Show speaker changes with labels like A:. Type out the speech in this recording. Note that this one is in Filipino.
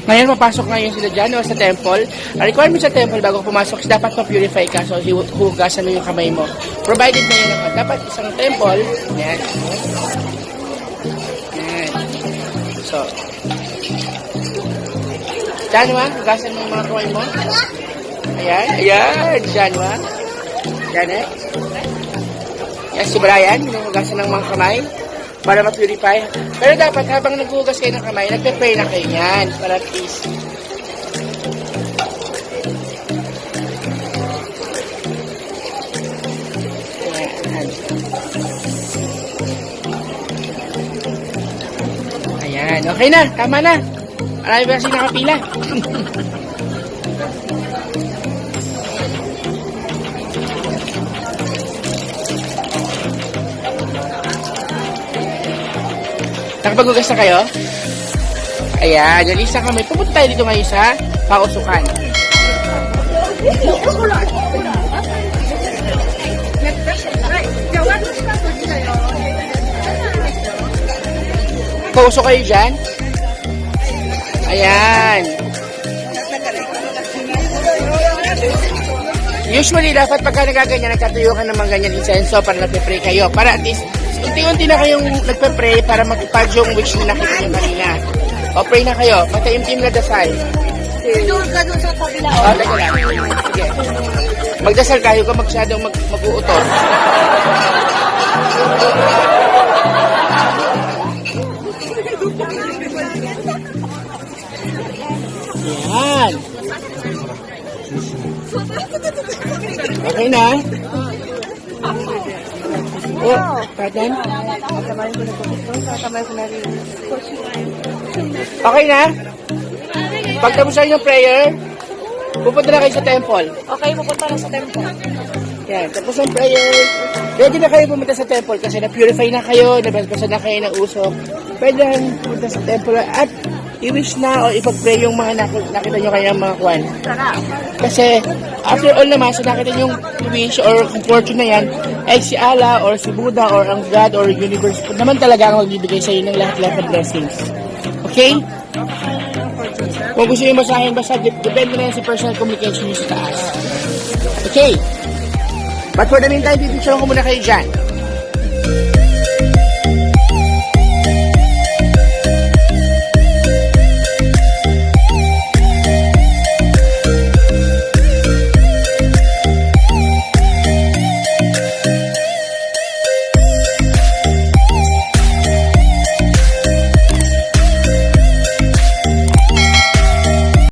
A: Ngayon, papasok ngayon sila dyan o sa temple. Ang requirement sa temple bago pumasok is dapat ma-purify ka. So, hugasan mo yung kamay mo. Provided na yun naman. Dapat isang temple. Yan. Yan. So, Janwa, hugasan mo yung mga kamay mo. Ayan. Ayan. Janwa. Janet. Yan si Brian. Hugasan ng mga kamay para ma-purify. Pero dapat habang naghugas kayo ng kamay, nagpe-pray na kayo yan. Para at least. Ayan. Okay na. Tama na. Marami ba kasi nakapila? Nakapaghugas na kayo? Ayan, nalisa kami. Pupunta tayo dito ngayon sa pausukan. Pausok kayo dyan? Ayan. Usually, dapat pagka nagaganyan, nagtatuyo ka naman ganyan insenso para nagpe-pray kayo. Para at least, unti-unti na kayong nagpe-pray para mag-ipag yung wish na nakita nyo kanina. O, pray na kayo. Mataimtim na dasal.
B: Doon ka doon sa kabila.
A: O, teka lang. Sige. Magdasal kayo ka masyadong mag-uutos. Yan. Okay na. Oh, pardon? Okay na? Pagtapos na yung prayer, pupunta na kayo sa temple.
B: Okay, pupunta na sa temple.
A: Yan, tapos ang prayer, ready na kayo pumunta sa temple kasi na-purify na kayo, nabasbasan na kayo ng usok. Pwede na pumunta sa temple at i-wish na o ipag-pray yung mga nakita nyo kayong mga kwan. Kasi, after all naman, so nakita nyo yung wish or fortune na yan, ay si Allah or si Buddha or ang God or universe naman talaga ang magbibigay sa iyo ng lahat-lahat ng blessings. Okay? Kung gusto nyo basahin, basta depende na yan sa personal communication nyo sa taas. Okay? But for the meantime, pipicture ko muna kayo dyan.